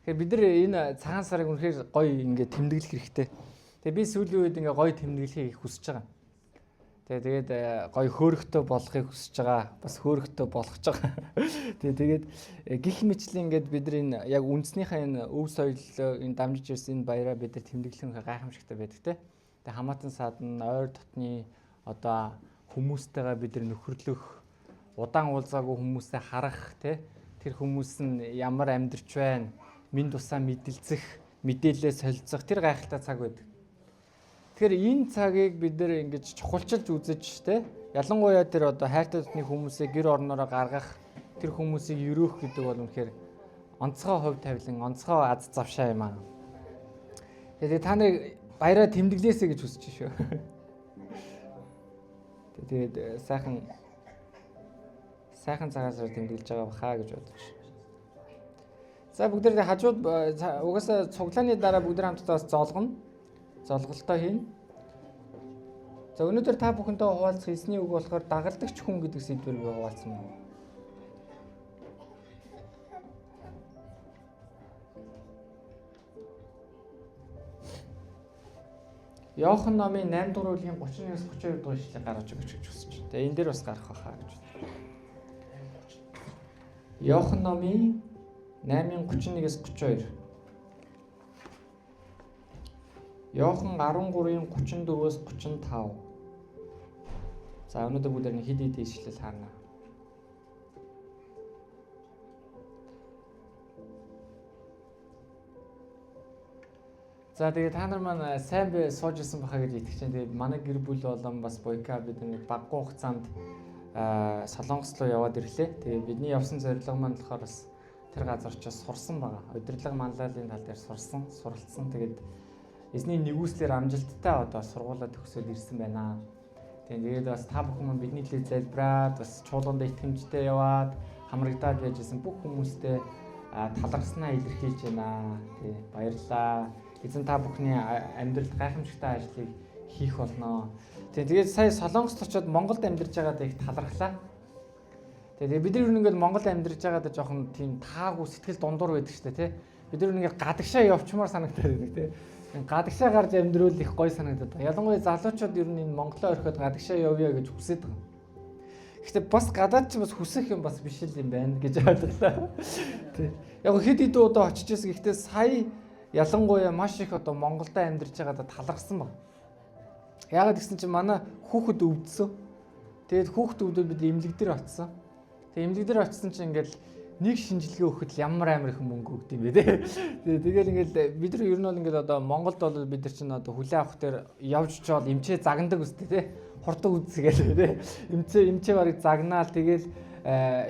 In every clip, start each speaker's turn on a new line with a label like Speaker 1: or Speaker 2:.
Speaker 1: Тэгэхээр бид нар энэ цагаан сарыг үнэхээр гоё ингээд тэмдэглэх хэрэгтэй. Тэгээ би сүүлийн үед ингээ гоё тэмдэглэхийг хүсэж байгаа. Тэгээд гоё хөөрхтөө болохыг хүсэж байгаа. Бас хөөрхтөө болгож байгаа. Тэгээд гих мэтлэн ингээд бид нар энэ яг үндснийхээ энэ өв соёлоо энэ дамжиж ирсэн энэ баяраа бид нар тэмдэглэх гайхамшигтай байдаг те. Тэгээд хамаатан садан ойр дотны одоо хүмүүстэйгээ бид нар нөхөрлөх, удаан уулзаагүй хүмүүсээ харах те. Тэр хүмүүс нь ямар амьдарч байна, минь тусаа мэдэлцэх, мэдээлэлээ солилцох тэр гайхалтай цаг байдаг. Тэгэхээр энэ цагийг бид нэр ингэж чухалчилж үзэж те ялангуяа тэр одоо хайртай дотны хүмүүсээ гэр орноороо гаргах тэр хүмүүсийг өрөөх гэдэг бол үнэхээр онцгой хувь тавилан, онцгой аз завшаа юм аа. Тэгээд та нарыг баяраа тэмдэглээсэй гэж хүсэж шүү. Тэгээд сайхан цагаасаар тэмдэглэж байгаа бахаа гэж бодож. За бүгд хажууд угаасаа цуглааны дараа бүгд хамтдаа бас золголтоо хийн. За өнөөдөр та бүхэнтэй хуваалцах эзний үг болохоор дагалдагч хүн гэдэг сэдвээр би хуваалцсан байна. Иохан номын 8 дугаар бүлгийн 31-с 32 дугаар ишлэгийг гаргаж өгч гэж хүсэж байна. Тэгээ энэ дээр бас гарах байхаа гэж байна. Иохан номын 8-ын 31-с 32. Иохан 13-ын 34-өөс 35. За өнөөдөр бүгд нэг хэд ишлэл харна. За тэгээ та нар маань сайн сууж ирсэн бахаа гэж итгэж байна. Тэгээ манай гэр бүл болон бас Бойка бид нэг баггүй хугацаанд Солонгос руу яваад ирлээ. Тэгээ бидний явсан зорилго маань болохоор бас тэр газар очиж сурсан байгаа. Удирдлага манлайлалын тал дээр суралцсан. Тэгээд эзний нэгүслэр амжилттай одоо сургуулаа төгсөөд ирсэн байна. Тэгээд бас та бүхэн маань бидний төлөө залбираад бас чуулганд итгэмжтэй яваад хамрагдаад байжсэн бүх хүмүүстээ талархснаа илэрхийлж байна. Тий баярлалаа. Эзэн та бүхний амьдралд гайхамшигтай ажлыг хийх болно. Тэгээд сая Солонгост очиод Монголд амьдарч байгаадаа их талархлаа. Тэгээд бид нар ингээд Монголд амьдарч байгаадаа жоохон тийм таагүй сэтгэл дундуур байдаг шүү дээ, тий. Бид нар ингээд гадагшаа явчмаар санагдаад байдаг, тий. Гадагшаа гарч амьдруул их гоё санагдаад байна. Ялангуяа залуучууд ер нь энэ Монголоо орхиод гадагшаа явъя гэж хүсэж байгаа. Гэхдээ бас гадаад ч бас хүсэх юм бас биш л юм байна гэж бодлоо. Тий. Яг хэд хэдэн удаа очиж ирсэн. Гэхдээ сая ялангуяа маш их одоо Монголд амьдарч байгаадаа талархсан байна. Яагаад гэсэн чинь манай хүүхэд өвдсөн. Тэгээд хүүхэд өвдөд бид эмнэлэг дээр очсон. Тэгээд эмнэлэг дээр очсон чинь ингээл нэг шинжилгээ өгөхөд ямар амар их мөнгө өгд юм бэ те. Тэгээд ингээл бид нар ер нь бол ингээд одоо Монголд бол бид нар чинь одоо хүлээ авах дээр явж чоод эмчээ загнадаг үстэй те. Хурдан үзсгээл те. Эмчээ барыг загнаал тэгээд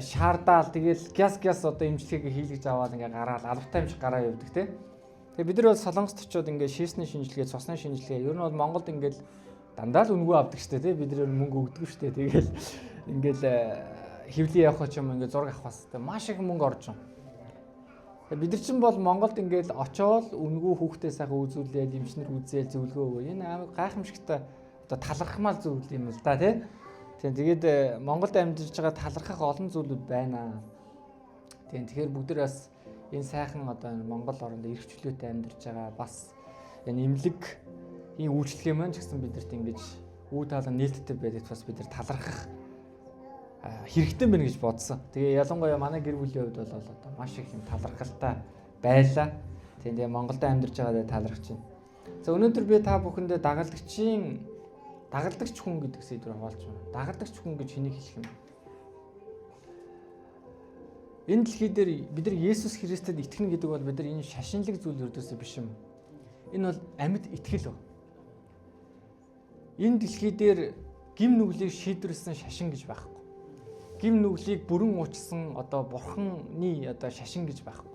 Speaker 1: шаардаал тэгээд гяс одоо эмчилгээгээ хийлгэж аваад ингээ гараал албатай эмч гараа явдаг те. Тэгээд бид нар бол Солонгост очиод ингээ шийсний шинжилгээ, цусны шинжилгээ ер нь бол Монголд ингээл дандаа л үнгүй авдаг штэ тий бид нэр мөнгө өгдөг штэ тэгэл ингээл хевлий явах ч юм ингээ зураг авахаас тий маш их мөнгө орж байгаа. Бид нар чинь бол Монголд ингээл очоод үнгүй хүүхдээ сайхан үзүүлээд эмчнэр үзээл зөвлөгөө өгөө. Энэ амар гайхамшигтай одоо талархмал зүйл юм л да тий. Тэгээд Монголд амьдарч байгаа талархах олон зүйлүүд байна. Тэгэхээр бүгд нар бас энэ сайхан одоо Монгол оронд эрх чөлөөтэй амьдарч байгаа бас энэ эмнэлэг ийм үйлчлэгээ маань ч гэсэн бидэрт ингэж үе таалан нээлттэй байдаг бас бид нар талархах хэрэгтэй байна гэж бодсон. Тэгээ ялангуяа манай гэр бүлийн хувьд бол одоо маш их юм талархалтай байлаа. Тэгээ Монголд амьдарч байгаадаа талархаж байна. За өнөөдөр би та бүхэндээ дагалдагч хүн гэдэг сэдвээр хуваалж байна. Дагалдагч хүн гэж хэнийг хэлэх юм бэ? Энэ дэлхий дээр бид нар Есүс Христэд итгэнэ гэдэг бол бид нар энэ шашинлаг зүйл өрдөөсөө биш юм. Энэ бол амьд итгэл ба. Энэ дэлхий дээр гим нүглийг шийдвэрлсэн шашин гэж байхгүй. Гим нүглийг бүрэн уучсан одоо бурханы одоо шашин гэж байхгүй.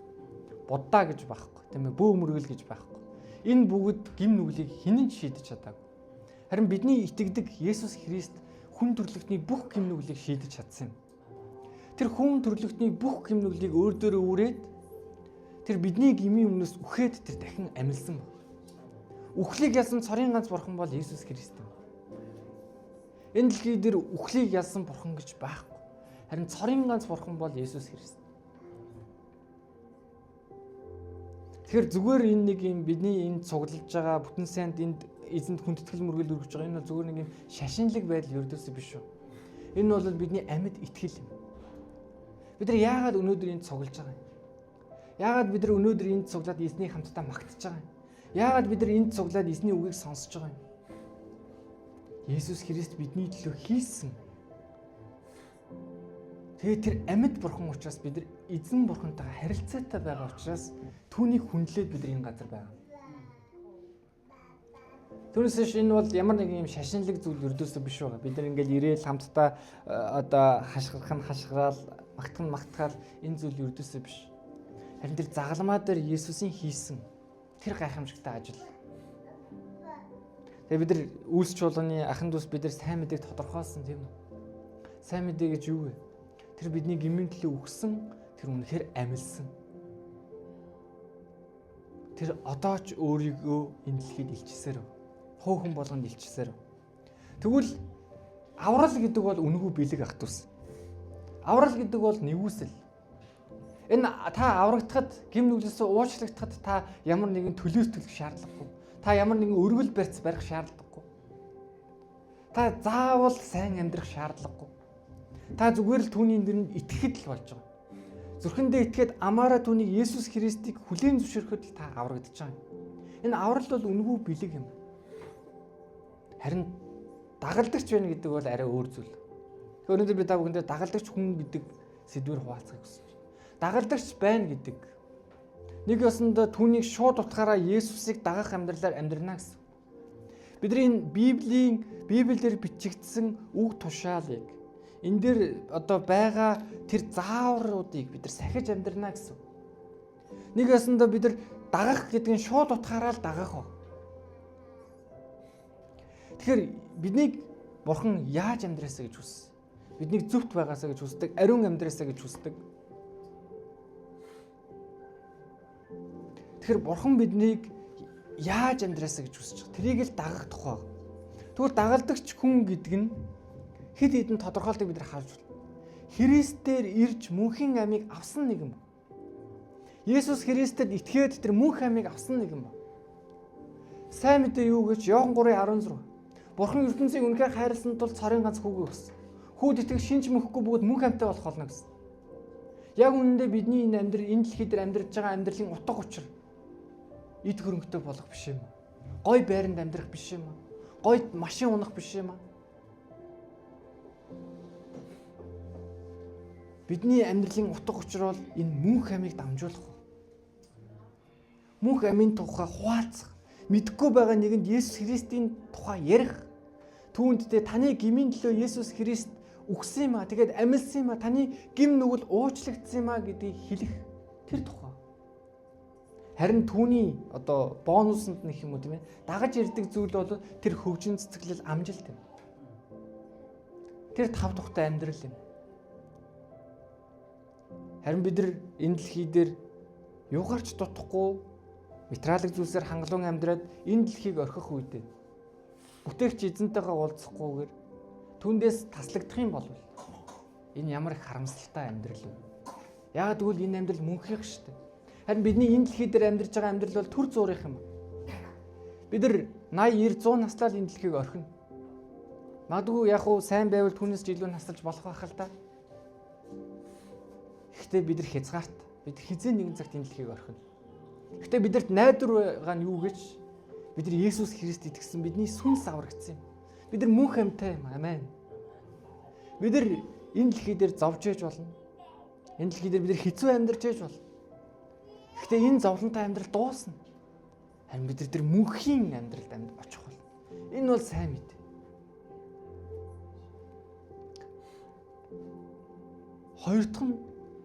Speaker 1: Буддаа гэж байхгүй. Тийм ээ бөө өмөргөл гэж байхгүй. Энэ бүгд гим нүглийг хэн ч шийдэж чадаагүй. Харин бидний итгэдэг Есүс Христ хүн төрлөختний бүх гим нүглийг шийдэж чадсан юм. Тэр хүн төрлөختний бүх гим нүглийг өөр дөрөө үрээд тэр бидний гмийн өмнөөс үхээд тэр дахин амилсан ба. Үхлийг ялсан цорын ганц бурхан бол Есүс Христ юм. Энэ дэлхий дээр үхлийг ялсан бурхан гэж байхгүй. Харин цорын ганц бурхан бол Есүс Христ. Тэгэхээр зүгээр энэ нэг юм бидний энд цуглаж байгаа бүтэн сайнд энд эзэнд хүндэтгэл мөргөл өргөж байгаа энэ зүгээр нэг юм шашинлаг байдал ердөөсөө биш шүү. Энэ бол бидний амьд итгэл юм. Бид нар яагаад өнөөдөр энд цуглаж байгаа юм? Яагаад бид нар өнөөдөр энд цуглаад эзний хамтдаа магтаж байгаа юм? Яагаад бид нар энд цуглаад эзний үгийг сонсож байгаа юм? Есүс Христ бидний төлөө хийсэн. Тэгээд тэр амьд бурхан учраас бид нар эзэн бурхантайгаа харилцаатай байгаа учраас түүнийг хүндлээд бид нар энэ газар байгаа. Түүнээс энэ бол ямар нэг юм шашинлаг зүйл өрдөөсөө биш байгаа. Бид нар ингээл ирээл хамтдаа одоо хашгираал магтахаал энэ зүйл өрдөөсөө биш. Харин тэр загалмаа дээр Есүсийн хийсэн тэр гайхамшигтай ажил. Тэгээ бид нар үйлс чуулганы ахын дүүс бид нар сайн мэдээг тодорхойлсон тийм үү? Сайн мэдээ гэж юу вэ? Тэр бидний гмийн төлөө өгсөн тэр үнэхээр амилсан. Тэр одоо ч өөрийгөө энэ дэлхийд илчсээр хөөхөн болгонд илчсээр. Тэгвэл аврал гэдэг бол үнэгүй бэлэг ах トゥ ус. Аврал гэдэг бол нэгүсэл. Энэ та аврагдахад гим нүглээсээ уучлагдахад та ямар нэгэн төлөөс төлөх шаардлагагүй. Та ямар нэгэн өргөл барьц барих шаардлагагүй. Та заавал сайн амьдрах шаардлагагүй. Та зүгээр л түүний нэрнд итгэхэд л болж байгаа. Зүрхэндээ итгээд амаараа түүнийг Есүс Христийг хүлээн зөвшөөрөхөд л та аврагдаж байгаа юм. Энэ аврал бол үнэгүй бэлэг юм. Харин дагалдагч байна гэдэг бол арай өөр зүйл. Тэгэхээр өнөөдөр би та бүхэндээ дагалдагч хүн гэдэг сэдвээр хуваалцахыг хүсэж байна. Дагалдагч байна гэдэг. Нэг ёсондоо түүнийг шууд утгаараа Есүсийг дагах амьдралаар амьдрна гэсэн. Бидний Библиэлд бичигдсэн үг тушаалыг энэ дээр одоо байгаа тэр заавруудыг бид нар сахиж амьдрна гэсэн. Нэг ясандаа бид нар дагах гэдэг нь шууд утгаараа л дагах ба. Тэгэхээр биднийг Бурхан яаж амьдраасаа гэж хүссэн? Биднийг зөвхт байгаасаа гэж хүсдэг, ариун амьдраасаа гэж хүсдэг. Тэгэхээр Бурхан биднийг яаж амьдраасаа гэж хүсэж байгаа. Тэрийг л дагах тухай. Тэгвэл дагалдагч хүн гэдэг нь хэд хэдэн тодорхойлтыг бид нар харж байна. Христээр ирж мөнхийн амийг авсан нэгэн ба. Есүс Христэд итгээд тэр мөнх амийг авсан нэгэн ба. Сайн мэдээ юу гэж Иохан 3:16. Бурхан ертөнцийг үнэхээр хайрласан тул цорын ганц хүүгээ өгсөн. Хүүд итгэх шинж мөхгүй бөгөөд мөнх амьтаа болох болно гэсэн. Яг үнэндээ бидний энэ энэ дэлхий дээр амьдарч байгаа амьдралын утга учир эд хөрөнгөтэй болох биш юм. Гой байранд амьдрах биш юм. Гой машин унах биш юм. Бидний амьдралын утга учир бол энэ мөнх амийг дамжуулах. Мөнх амийн тухай хуваалцах, мэдхгүй байгаа нэгэнд Есүс Христийн тухай ярих. Түүндээ таны гмийн төлөө Есүс Христ үхсэн юм а, тэгээд амилсан юм а, таны гим нүгэл уучлагдсан юм а гэдгийг хэлэх тэр тухай. Харин түүний одоо бонусанд нэх юм уу тийм ээ, дагаж ирдэг зүйл бол тэр хөгжин цэцгэлэл амжилт юм. Тэр тав тухтай амьдрал юм. Харин бид нар энэ дэлхий дээр юугаарч дутахгүй материалын зүйлсээр хангалуун амьдраад энэ дэлхийг орхих үедээ бүтээгч эзэнтэйгээ уулзахгүйгээр түүндээс таслагдах юм бол энэ ямар их харамсалтай амьдрал вэ? Яагаад гэвэл энэ амьдрал мөнхийнх шүү дээ. Харин бидний энэ дэлхий дээр амьдарч байгаа амьдрал бол төр зуурих юм. Бид нар 80, 90, 100 наслаа л энэ дэлхийг орхино. Магадгүй яг уу сайн байвал түүнээс ч илүү наслаж болох байх л да. Гэхдээ бид нар хязгаарт бид хизээ нэгэн цагт энэ дэлхийг орхино. Гэхдээ бидэрт найдвар байгаа нь юу гэж бид нар Есүс Христ итгэсэн бидний сүнс аврагдсан юм. Бид нар мөнх амьтаа юм. Амен. Бид нар энэ дэлхий дээр зовж ээж болно. Энэ дэлхий дээр бид нар хэцүү амьдарч ээж болно. Гэхдээ энэ зовлонтой амьдрал дуусна. Харин бид нар тэр мөнхийн амьдралд очих болно. Энэ бол сайн мэд. Хоёр дахь нь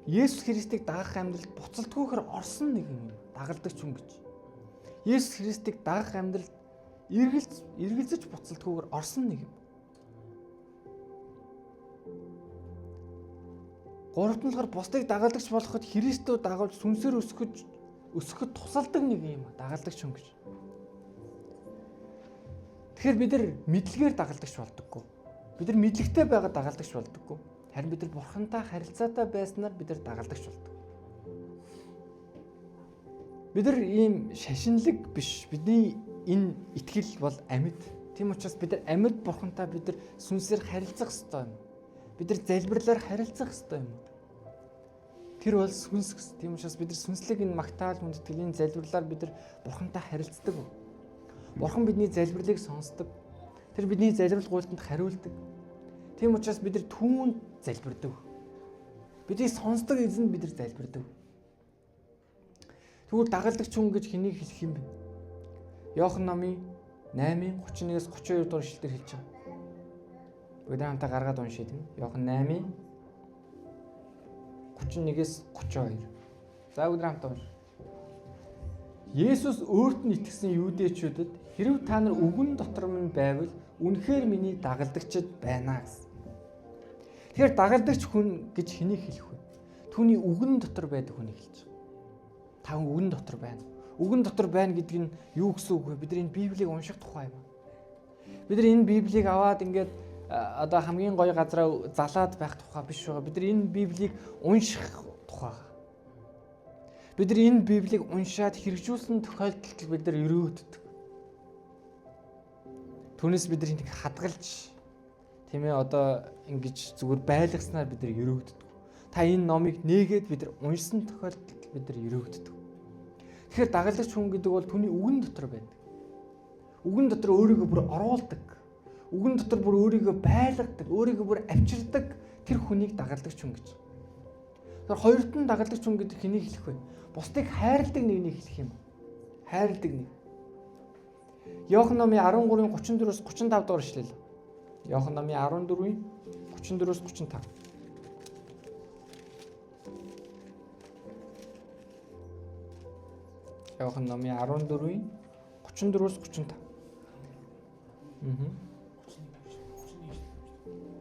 Speaker 1: Есүс Христийг дагах амьдралд буцалтгүйгээр орсон нэгэн юм. Дагалдагч хүн гэж. Есүс Христийг дагах амьдралд эргэлзэж буцалтгүйгээр орсон нэг юм. Гуравт нь болохоор бусдыг дагалдагч болоход Христөө дагуулж сүнсээр өсгөхөд тусалдаг нэг юм. Дагалдагч хүн гэж. Тэгэхээр бид нар мэдлэгээр дагалдагч болдоггүй. Бид нар мэдлэгтэй байгаад дагалдагч болдоггүй. Харин бид нар Бурхантай харилцаатай байснаар бид нар дагалдагч болдог. Бид нар ийм шашинлаг биш. Бидний энэ итгэл бол амьд. Тийм учраас бид нар амьд бурхантай бид нар сүнсээр харилцах ёстой юм. Бид нар залбирлаар харилцах ёстой юм. Тэр бол сүнс гэсэн. Тийм учраас бид нар сүнслэг энэ магтаал хүндэтгэлийн залбирлаар бид нар бурхантай харилцдаг. Бурхан бидний залбирлыг сонсдог. Тэр бидний залбирал гуйлтанд хариулдаг. Тийм учраас бид нар түүнд залбирдаг. Бидний сонсдог эзэнд бид нар залбирдаг. Тэгвэл дагалдагч хүн гэж хэнийг хэлэх юм бэ? Иохан номын 8:31-с 32 дугаар ишлэлээр хэлж байгаа. Бүгд хамтаа гаргаад уншъя тийм. Иохан 8:31-с 32. За бүгд хамтаа уншъя. Есүс өөрт нь итгэсэн юудэчүүдэд хэрв та нар үгэн дотор минь байвал үнэхээр миний дагалдагчд байна гэсэн. Тэгэхээр дагалдагч хүн гэж хэнийг хэлэх вэ? Түүний үгэн дотор байдаг хүнийг хэлж байгаа. Та үгэн дотор байна. Үгэн дотор байна гэдэг нь юу гэсэн үг вэ? Бид нар энэ Библийг унших тухай юм. Бид нар энэ Библийг аваад ингээд одоо хамгийн гоё газараа залаад байх тухай биш байгаа. Бид нар энэ Библийг унших тухай. Бид нар энэ Библийг уншаад хэрэгжүүлсэн тохиолдолд бид нар өрөөддөг. Түүнээс бид нар энийг хадгалж тийм ээ одоо ингэж зүгээр байлгаснаар бид нар өрөөддөг. Та энэ номыг нээгээд бид нар уншсан тохиолдолд бид нар өрөөгддөг. Тэгэхээр дагалдагч хүн гэдэг бол түүний үгэн дотор байдаг. Үгэн дотор өөрийгөө бүр оруулдаг. Үгэн дотор бүр өөрийгөө байлгадаг, өөрийгөө бүр авчирдаг тэр хүнийг дагалдагч хүн гэж. Тэгэхээр хоёрт нь дагалдагч хүн гэдэг хэнийг хэлэх вэ? Бусдыг хайрладаг нэгнийг хэлэх юм. Хайрладаг нэг. Иохан номын 13:34-с 35 дугаар ишлэл. Иохан номын 14:34-с 35. Иохан номын 14:34-с 35.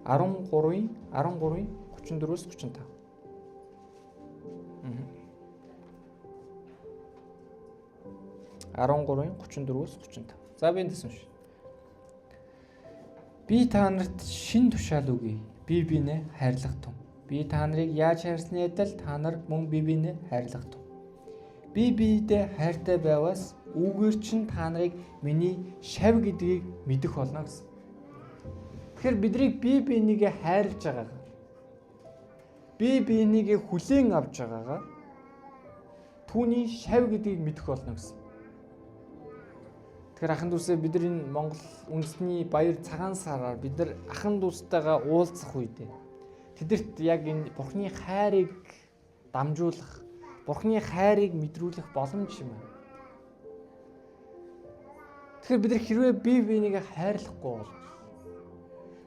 Speaker 1: 13:34-с 35. 13:34-с 35. За би эндээс уншия. Би та нарт шин тушаал өгье. Би биенээ хайрлах тун. Би та нарыг яаж хайрсны адил та нар мөн би биенээ хайрлах тун. Би биедээ хайртай байваас үүгээр чинь та нарыг миний шав гэдгийг мэдэх болно гэсэн. Тэгэхээр бидрийг би бинийгээ хайрлаж байгаагаар, би бинийгээ хүлээн авч байгаагаар түүний шав гэдгийг мэдэх болно гэсэн. Тэгэхээр ахын дүүсээ бид нар энэ Монгол үндэсний баяр цагаан сараар бид нар ахын дүүстайгаа уулзах үедээ тэдэрт яг энэ Бурхны хайрыг дамжуулах, Бурхны хайрыг мэдрүүлэх боломж юм байна. Тэгэхээр бид нар хэрвээ бие бинийгээ хайрлахгүй бол,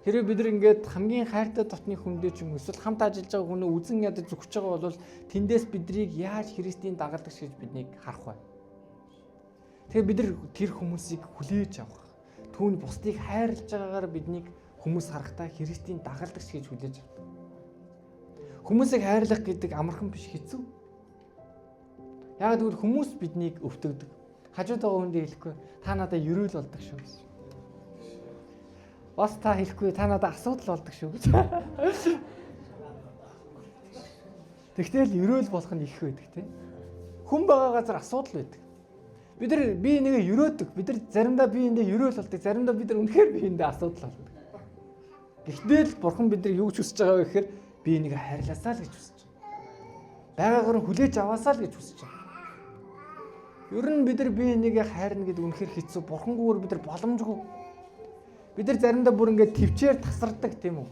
Speaker 1: хэрвээ бид нар ингээд хамгийн хайртай дотны хүндээ ч юм уу эсвэл хамт ажиллаж байгаа хүнээ үзэн ядаж зүгч байгаа бол тэндээс бидрийг яаж Христийн дагалдагч гэж биднийг харах вэ? Тэгэхээр бид нар тэр хүмүүсийг хүлээж авах, түүнд бусдыг хайрлаж байгаагаар биднийг хүмүүс харахтаа Христийн дагалдагч гэж хүлээж авдаг. Хүмүүсийг хайрлах гэдэг амархан биш, хэцүү. Яг тэгвэл хүмүүс биднийг өвтгдөг. Хажууд байгаа хүндээ хэлэхгүй та надад ерөөл болдог шүү гэж. Бас та хэлэхгүй та надад асуудал болдог шүү гэж. Тэгтэл ерөөл болох нь их байдаг тийм. Хүн байгаа газар асуудал байдаг. Бид нар бие нэгэ ерөөдөг. Бид нар заримдаа биеиндээ ерөөл болдог. Заримдаа бид нар үнэхээр биеиндээ асуудал болдог. Гэхдээ л Бурхан бид нар юу ч хүсэж байгаа вэ гэхээр бие нэгэ хайрлаасаа л гэж хүсэж байгаа. Байгаагаар нь хүлээж аваасаа л гэж хүсэж байгаа. Ер нь бид нар бие нэгэ хайрна гэдэг үнэхээр хэцүү. Бурхангүйгээр бид нар боломжгүй. Бид нар заримдаа бүр ингээд төвчээр тасардаг тийм үү?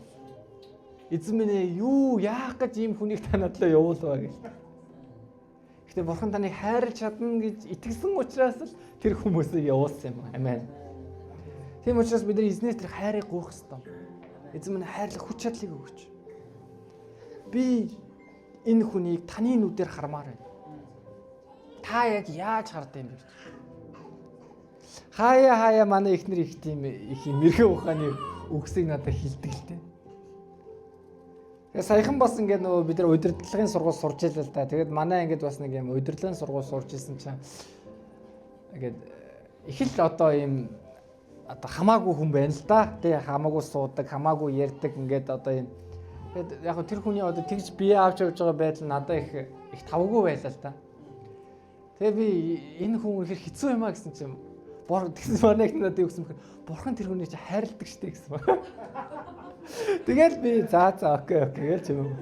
Speaker 1: Эзэн минь ээ юу яах гэж ийм хүнийг та надлаа явуулваа гэж. Гэхдээ Бурхан таныг хайрлаж чадна гэж итгэсэн учраас л тэр хүмүүсийг явуулсан юм. Амен. Тийм учраас бид нар эзнээс тэр хайрыг гуйх ёстой. Эзэн минь хайрлах хүч чадлыг өгөөч. Би энэ хүнийг таны нүдээр хармаар байна. Та яг яаж хардсан юм бэ? Хаяа манай эхнэр их тийм их мэрэгэн ухааны үгсийг надад хэлдэг л дээ. Тэгээ саяхан бас ингээд нөгөө бид нар удирдлагын сургууль сурч ийлээ л да. Тэгээд манай ангид бас нэг юм удирдлагын сургууль сурч ирсэн чинь ингээд их л одоо ийм одоо хамаагүй хүн байна л да. Тэг хамаагүй суудаг, хамаагүй ярьдаг ингээд одоо ийм тэгээд яг тэр хүний одоо тэгж бие авч явж байгаа байдал надад их тавгүй байлаа л да. Тэгээ би энэ хүн ихэр хэцүү юм а гэсэн чинь тэгсэн манайг надад юу гэсэн бэхээр бурхан тэр хүнийг чи хайрладаг штэ гэсэн ба. Тэгэл би за окей гэж юм.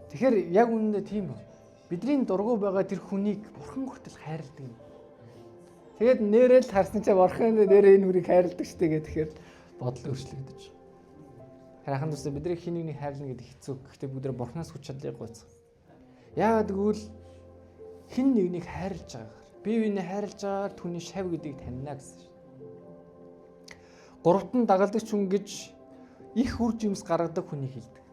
Speaker 1: Тэгэхээр яг үнэндээ тийм ба. Бидний дургу байгаа тэр хүнийг бурхан хүртэл хайрладаг юм. Тэгээд нэрэл харсан чинь бурхан нэрээ энэ хүнийг хайрладаг штэ гэх тэгэхээр бодол өөрчлөгдөж. Хараахан дүүсээ бидний хин нэгнийг хайрлна гэдэг хэцүү. Гэхдээ бүгд бурханаас хүч чадлыг гойцсон. Яагаад гэвэл хин нэгнийг хайрлаж байгаагаар бие биенээ хайрлаж байгаагаар түүний шав гэдгийг таньна гэсэн шүү. Гуравт нь дагалдагч хүн гэж их үр жимс гаргадаг хүнийг хэлдэг.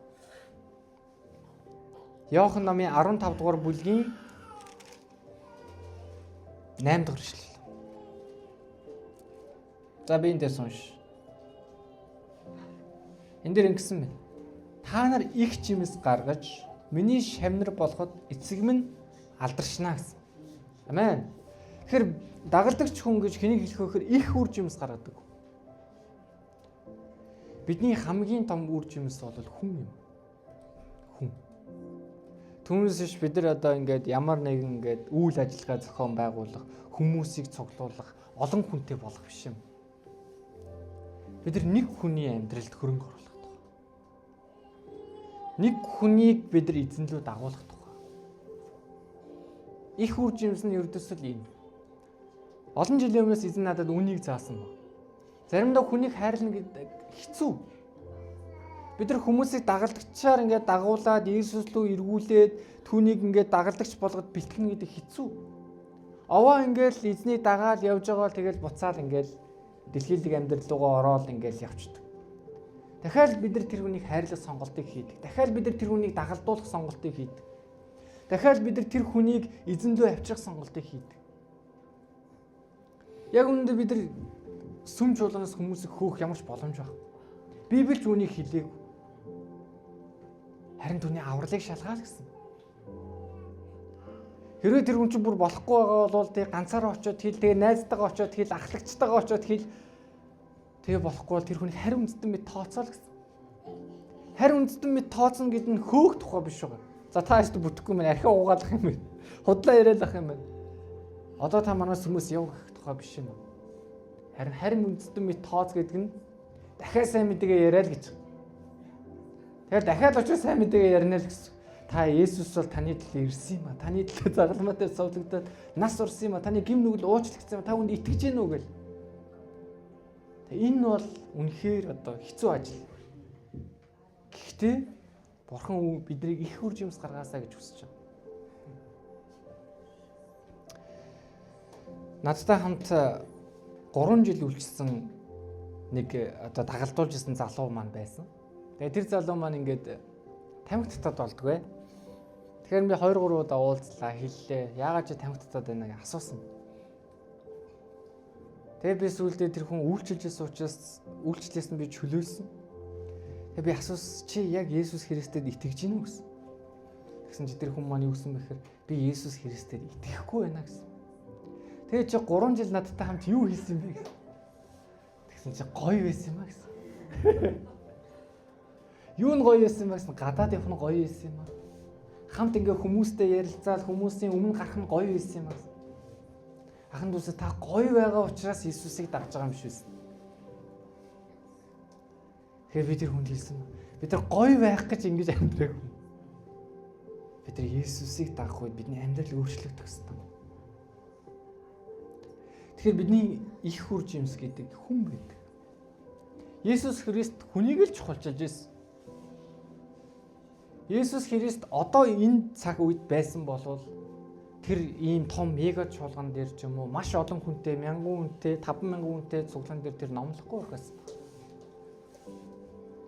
Speaker 1: Иохан номын 15 дугаар бүлгийн 8 дахь эшлэл. За би энэ дээр унш. Энд дээр ингэсэн байна. Та нар их жимс гаргаж миний шавнар болоход эцэг минь алдаршна гэсэн. Амен. Тэгэхээр дагалдагч хүн гэж хэнийг хэлэх вэ гэхээр их үр жимс гаргадаг. Бидний хамгийн том үр жимс бол хүн юм. Хүн. Түүнээс биш бид нар одоо ингээд ямар нэгэн ингээд үйл ажиллагаа зохион байгуулах, хүмүүсийг цуглуулах, олон хүнтэй болох биш юм. Бид нар нэг хүний амьдралд хөрөнгө оруулах тухай. Нэг хүнийг бид нар эзэнлүү дагуулах тухай. Их үр жимс нь ердөөсөө л энэ. Олон жилийн өмнөөс эзэн надад үнийг заасан ба. Заримдаа хүнийг хайрлна гэдэг хэцүү. Бид нар хүмүүсийг дагалдагчаар ингээд дагуулад Иесус рүү эргүүлээд түүнийг ингээд дагалдагч болгоод бэлтгэн гэдэг хэцүү. Овоо ингээд эзнийг дагаал явж байгаа л тэгэл буцаал ингээд дэлхийлэг амьдрал руугаа ороод ингээд явчихдаг. Дахиад бид нар тэр хүнийг хайрлах сонголтыг хийдэг. Дахиад бид нар тэр хүнийг дагалдуулах сонголтыг хийдэг. Дахиад бид нар тэр хүнийг эзэн рүү авчрах сонголтыг хийдэг. Яг үүндээ бид нар сүм чуулганаас хүмүүсийг хөөх ямар ч боломж байхгүй. Библи ч үнийг хэлээгүй. Харин түүний авралыг шалгаал гэсэн. Хэрвээ тэр хүн чинь бүр болохгүй байгаа бол тэг ганцаараа очиод хэл, тэгээ найзтайгаа очиод хэл, ахлагчтайгаа очиод хэл. Тэгээ болохгүй бол тэр хүний харин үндэстэн мэд тооцоол гэсэн. Харин үндэстэн мэд тооцно гэдэг нь хөөх тухай биш байгаа. За та ястэ бүтэхгүй мэн архи уугаалах юм бэ? Худлаа яриалах юм байна. Одоо та манаас хүмүүс яв гэх тухай биш юм. Харин үндэстэн мэд тооц гэдэг нь дахиад сайн мэдээгээ яриа л гэж. Тэгэхээр дахиад очиж сайн мэдээгээ ярина л гэсэн. Та Есүс бол таны төлөө ирсэн юм а. Таны төлөө загалмай дээр сувлагдаад нас урсан юм а. Таны гим нүгэл уучлагдсан юм а. Та хүнд итгэж гэнэ үү гэл. Энэ бол үнэхээр одоо хэцүү ажил. Гэхдээ Бурхан биднийг их үр жимс гаргаасаа гэж хүсэж байна. Надтай хамт 3 жил үйлчилсэн нэг одоо дагалдуулж исэн залуу маань байсан. Тэгээ тэр залуу маань ингээд тамхи татаад болдгоо. Тэгэхээр би 2-3 удаа уулзлаа, хэллээ. Яагаад чи тамхи татаад байна гэж асуусан. Тэгээ би сүүлдээ тэр хүн үйлчилжсэн учраас үйлчлээс нь би чөлөөлсөн. Тэгээ би асуусан чи яг Есүс Христэд итгэж гин үү гэсэн. Тэгсэн чи тэр хүн маань юу гэсэн бэхээр би Есүс Христэд итгэхгүй байна гэсэн. Тэгээ чи 3 жил надтай хамт юу хийсэн бэ гэсэн. Тэгсэн чи гоё байсан юм а гэсэн. Юу нь гоё байсан бэ гэсэн гадаад явах нь гоё байсан юм а. Хамт ингээ хүмүүстэй ярилцаал хүмүүсийн өмнө гарах нь гоё байсан юм а. Ахын дүүсээ та гоё байгаа учраас Иесусыг дагж байгаа юм биш үү? Тэгэхээр би тэр хүнд хэлсэн. Бид нар гоё байх гэж ингэж амьдрах юм. Бид нар Иесусыг дагах үед бидний амьдрал өөрчлөгдөх ёстой. Тэгэхээр бидний их үр жимс гэдэг хүн байдаг. Есүс Христ хүнийг л чухалчилж ирсэн. Есүс Христ одоо энэ цаг үед байсан болвол тэр ийм том мега чуулган дээр ч юм уу маш олон хүнтэй, 1000 хүнтэй, 5000 хүнтэй цуглаан дээр тэр номлохгүй байхаас.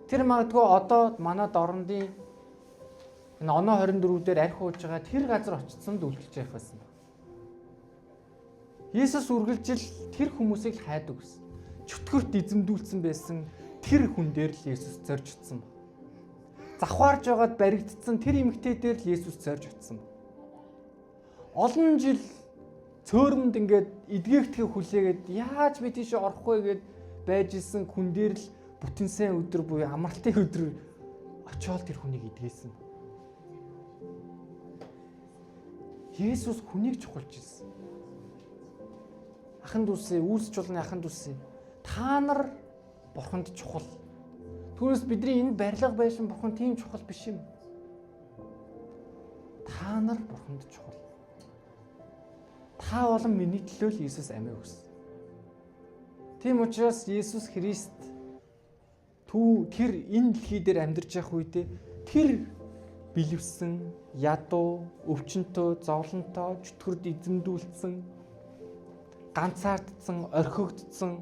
Speaker 1: Тэр магадгүй одоо манай дорндын энэ оноо 24 дээр архи ууж байгаа тэр газар очсон дүүлж явах байсан. Есүс үргэлжил тэр хүмүүсийг хайдаг гэсэн. Чөтгөрт эзэмдүүлсэн байсан тэр хүн дээр л Есүс зорж утсан ба. Завхаарж байгаад баригдсан тэр эмэгтэй дээр л Есүс зорж утсан ба. Олон жил цөөрөмд ингээд эдгээгдэхийг хүлээгээд яаж би тийш орохгүй гэд байж исэн хүн дээр л бүтэн сайн өдөр буюу амралтын өдөр очиод тэр хүнийг эдгээсэн. Есүс хүнийг чухалж ирсэн. Ахын дүүсээ, үйлсч болны ахын дүүсээ. Та нар Бурханд чухал. Түүнээс бидний энэ барилга байшин Бурхан тийм чухал биш юм. Та нар Бурханд чухал. Та болон миний төлөө л Иесус амиа өгсөн. Тийм учраас Иесус Христ тэр энэ дэлхий дээр амьдарч явах үедээ тэр билвсэн, ядуу, өвчнөтөө, зовлонтой, чөтгөрд эзэмдүүлсэн, ганцаардсан, орхигдсон,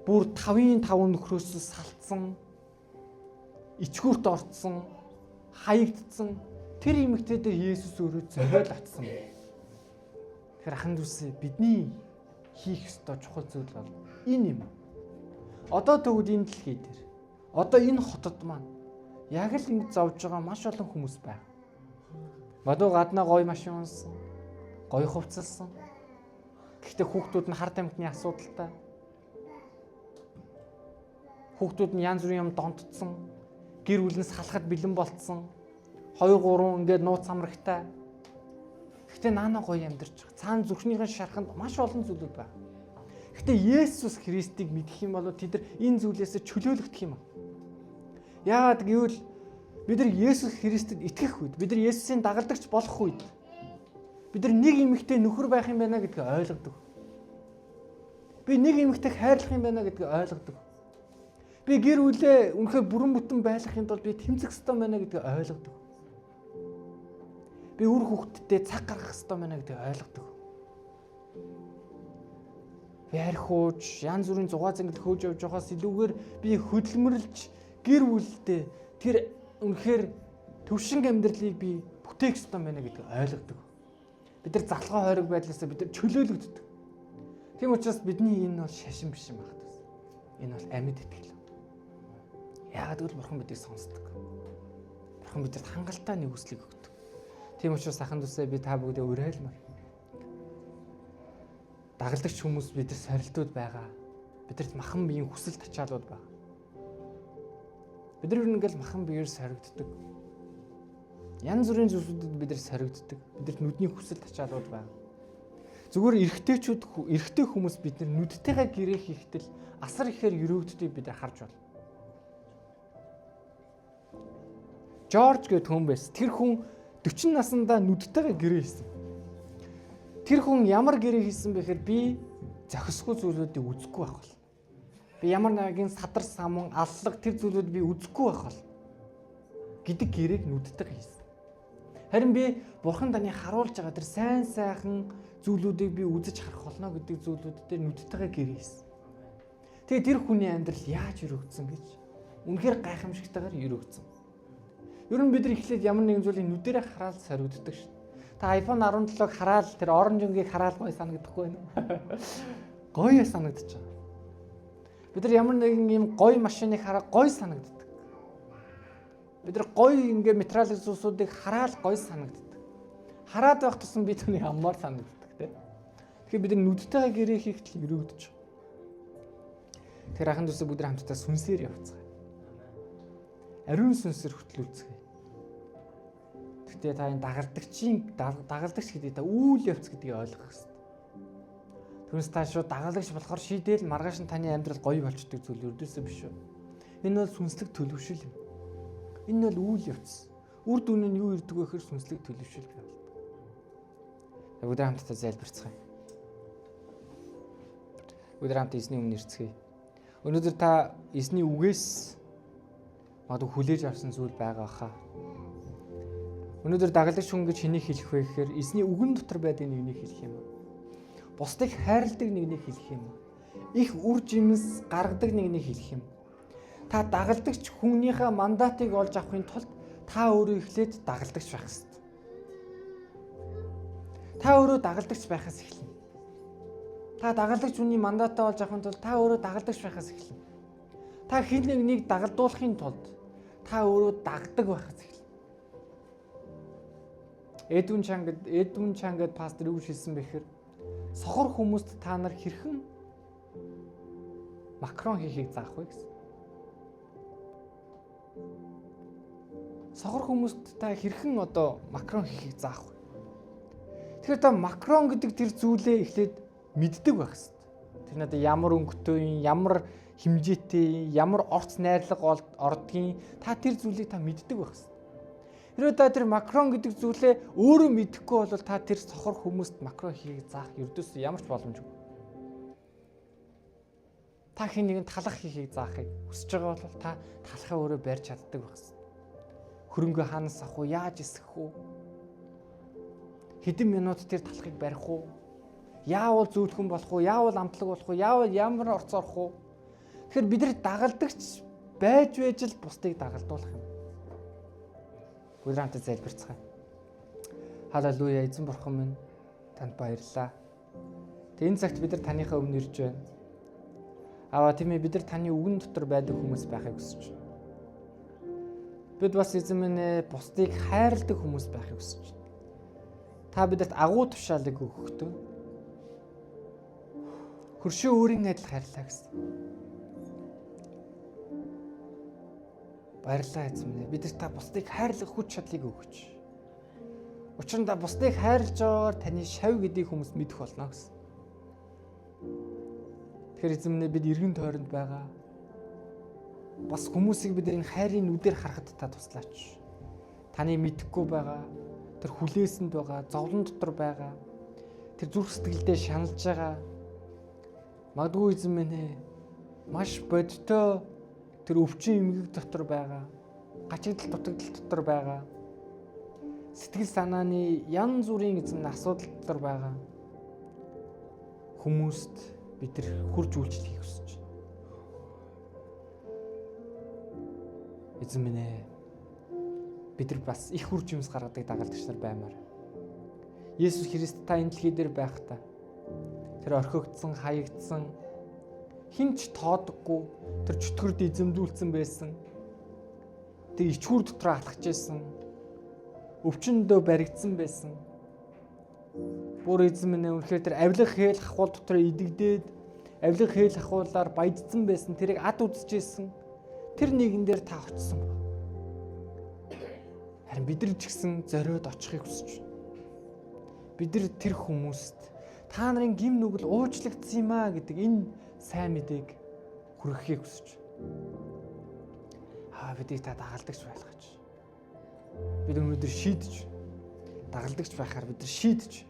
Speaker 1: бүр 5-5 нөхрөөс салцсан, ичгүүрт орцсон, хаягдсан тэр эмэгтэй дээр Есүс өөрөө зовиол атсан. Тэгэхээр ахын дүүсээ бидний хийх ёстой чухал зүйл бол энэ юм. Одоо тэгвэл энэ дэлхий дээр, одоо энэ хотод маань яг л ингэ зовж байгаа маш олон хүмүүс байна. Мадуу гаднаа гоё машин унсан, гоё хувцалсан. Гэхдээ хүүхдүүд нь хар тамхины асуудалтай. Хүүхдүүд нь янз бүрийн юм донтцсон, гэр бүл нь салахад бэлэн болцсон. 2-3 ингээд нууц амрагтай. Гэхдээ наана гоё амьдарч байгаа. Цаана зүрхнийхэн шарханд маш олон зүйлүүд байна. Гэхдээ Есүс Христийг мэдэх юм бол тэд нар энэ зүйлээс чөлөөлөгдөх юм. Яагаад гэвэл бид нар Есүс Христэд итгэх үед, бид нар Есүсийн дагалдагч болох үед бид нар нэг эмэгтэй нөхөр байх юм байна гэдгийг ойлгодог. Би нэг эмэгтэйг хайрлах юм байна гэдгийг ойлгодог. Би гэр бүлээ үнэхээр бүрэн бүтэн байлгахын тулд би тэмцэх ёстой байна гэдгийг ойлгодог. Би үр хүүхдтэй цаг гаргах ёстой байна гэдгийг ойлгодог. Би архиуж, янз бүрийн зугаа зангид хөөж явж байгаас илүүгээр би хөдөлмөрлж гэр бүлдээ тэр үнэхээр төвшинг амьдралыг би бүтээх ёстой байна гэдгийг ойлгодог. Бид нар залхуу хойрог байдлаасаа бид нар чөлөөлөгддөг. Тийм учраас бидний энэ бол шашин биш юм байна. Энэ бол амьд итгэл. Яагаад гэвэл Бурхан бидийг сонсдог. Бурхан бидэд хангалттай нэгүслийг өгдөг. Тийм учраас ахын дүүсээ би та бүгдээ уриалмаар. Дагалдагч хүмүүс бидэр сорилтууд байгаа. Бидэрт махан биеийн хүсэл тачаалууд байгаа. Бид нар ингээл махан биеэр соригддог. Янз бүрийн зүйлсүүдэд бид нар соригддог. Бидэрт нүдний хүсэл тачаалууд байна. Зүгээр эрэгтэй хүмүүс бид нар нүдтэйгээ гэрээ хийхдээ асар ихээр өрөөгддгийг бид нар харж байна. Жорж гэдэг хүн байсан. Тэр хүн 40 наснда нүдтэйгээ гэрээ хийсэн. Тэр хүн ямар гэрээ хийсэн бэхээр би зохисгүй зүйлүүдийг үзэхгүй байх бол. Би ямар нэгэн садар самун, аллаг тэр зүйлүүд би үзэхгүй байх бол гэдэг гэрээг нүдтэйгээ хийсэн. Харин би Бурхан таны харуулж байгаа тэр сайн сайхан зүйлүүдийг би үзэж харах болно гэдэг зүйлүүд дээр нүдтэйгээ гэрээ хийсэн. Тэгээ тэр хүний амьдрал яаж өрөвдсөн гэж үнэхээр гайхамшигтайгаар өрөвдсөн. Ер нь бид нар эхлээд ямар нэгэн зүйлийг нүдэрээ хараад соригддог шин. Та iPhone 17-г хараад тэр оранжингийг хараад гоё санагдахгүй байна уу? Гоё санагдаж байгаа. Бид нар ямар нэгэн юм гоё машиныг хараад гоё санагддаг. Бид нар гоё ингээ материалын зүйлсүүдийг хараад гоё санагддаг. Хараад байх тусам би түүний аммаар санагддаг тийм. Тэгэхээр бид нар нүдтэйгээ гэрээ хийхдээ өрөөгдөж байгаа. Тэр ахын дүүсээ бүгд хамтдаа сүнсээр явцгаая. Ариун сүнсээр хөтлүүлцгээе. Тэгтээ та энэ дагалдагч гэдэг та үйл явц гэдгийг ойлгох хэрэгтэй. Түүнээс та шууд дагалдагч болохоор шийдээл маргааш нь таны амьдрал гоё болчдөг зүйл өрдөөсөө биш үү. Энэ бол сүнслэг төлөвшил юм. Энэ бол үйл явц. Үр дүн нь юу ирдэг вэ гэхээр сүнслэг төлөвшил гэж байна. Бүгд хамтдаа залбирцгаая. Бүгд хамтдаа эзний өмнө ирцгээе. Өнөөдөр та эзний үгээс магадгүй хүлээж авсан зүйл байгаа хаа. Өнөөдөр дагалдагч хүн гэж хэнийг хэлэх вэ гэхээр эзний үгэн дотор байдаг нэгнийг хэлэх юм. Бусдыг хайрладаг нэгнийг хэлэх юм. Их үр жимс гаргадаг нэгнийг хэлэх юм. Та дагалдагч хүнийхээ мандатыг олж авахын тулд та өөрөө эхлээд дагалдагч байх ёстой. Та өөрөө дагалдагч байхаас эхэлнэ. Та дагалдагч хүний мандатаа олж авахын тулд та өөрөө дагалдагч байхаас эхэлнэ. Та хэн нэгнийг дагалдуулахын тулд та өөрөө дагдаг байхаас эхэлнэ. Эдвин Чангад пастор юу хэлсэн бэ гэхээр сохор хүмүүст та нар хэрхэн макрон хийхийг заах вэ гэсэн. Сохор хүмүүст та хэрхэн одоо макрон хийхийг заах вэ? Тэгэхээр та макрон гэдэг тэр зүйлээ эхлээд мэддэг байх хэрэгтэй. Тэр надад ямар өнгөтэй, ямар хэмжээтэй, ямар орц найрлага ордгийн та тэр зүйлийг та мэддэг байх хэрэгтэй. Хэрвээ та тэр макрон гэдэг зүйлээ өөрөө мэдэхгүй бол та тэр сохор хүмүүст макрон хийхийг заах ердөөс ямар ч боломжгүй. Та хин нэгэн талах хийхийг заахыг хүсэж байгаа бол та талахаа өөрөө барьж чаддаг байх хэрэгтэй. Хөрөнгө хаанаас авах уу, яаж эсэх үү? Хэдэн минут тэр талахыг барих уу? Яавал зөөлхөн болох уу? Яавал амтлаг болох уу? Яавал ямар орц орох уу? Тэгэхээр бид нар дагалдагч байж л бусдыг дагалдуулах юм. Бүгд хамтдаа залбирцгаая. Халелуя, эзэн бурхан минь, танд баярлалаа. Энэ цагт бид нар таныхаа өмнө ирж байна. Аваа тийм ээ, бид нар таны үгэн дотор байдаг хүмүүс байхыг хүсэж байна. Бид бас эзэн минь бусдыг хайрладаг хүмүүс байхыг хүсэж байна. Та бидэд агуу тушаалыг өгөхдөө хөршөө өөрийн адил хайрлаа гэсэн. Баярлалаа эзэн минь. Бид та бусдыг хайрлах хүч чадлыг өгөөч. Учир нь та бусдыг хайрлаж байгаагаар таны шав гэдгийг хүмүүс мэдэх болно гэсэн. Тэгэхээр эзэн минь бид эргэн тойронд байгаа. Бас хүмүүсийг бид энэ хайрын нүдээр харахад та туслаач. Таны мэдэхгүй байгаа, тэр хүлээсэнд байгаа, зовлон дотор байгаа, тэр зүрх сэтгэлдээ шаналж байгаа. Магадгүй эзэн минь маш бодтой тэр өвчин эмгэг дотор байгаа, гачигдал дутагдал дотор байгаа. Сэтгэл санааны янз бүрийн эзэн асуудал дотор байгаа хүмүүст бид нар хурж үйлчлэхийг хүсэж байна. Эзэн минь бид нар бас их хурж юмс гаргадаг дагалдагч нар баймаар. Есүс Христ та энэ дэлхий дээр байхдаа тэр орхигдсан, хаягдсан, хинч тоодоггүй тэр чөтгөрд эзэмдүүлсэн байсан. Тэр ичгүүр дотор алхаж байсан. Өвчнөдөө баригдсан байсан. Бүр эзэн минь үнэхээр тэр авилга хээл хахуул дотор идэгдээд, авилга хээл хахуулаар баяжсан байсан. Тэрийг ад үзчихсэн. Тэр нэгэн дээр та очсон баг. Харин бид нар ч гэсэн зориод очихыг хүсэж байна. Бид нар тэр хүмүүст та нарын гим нүгэл уучлагдсан юм аа гэдэг энэ сайн мэдээг хүргэхийг хүсэж байна. Бидийг та дагалдагч байлгаач. Бид өнөөдөр шийдэж дагалдагч байхаар бид нар шийдэж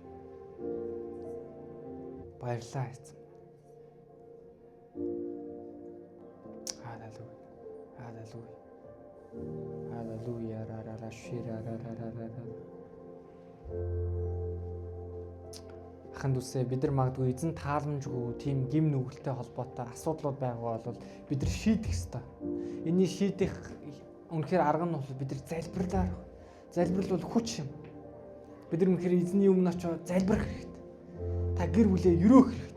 Speaker 1: баярлалаа эзэн. Халелуя. Халелуя. Халелуя. Ахын дүүсээ бид нар магадгүй эзэн тааламжгүй тийм гим нүгэлтэй холбоотой асуудлууд байгаа бол бид нар шийдэх ёстой. Энийг шийдэх үнэхээр арга нь бол бид нар залбирлаар. Залбирал бол хүч юм. Бид нар үнэхээр эзний өмнө очиод залбирах хэрэгтэй. Та гэр бүлээ өрөөх хэрэгтэй.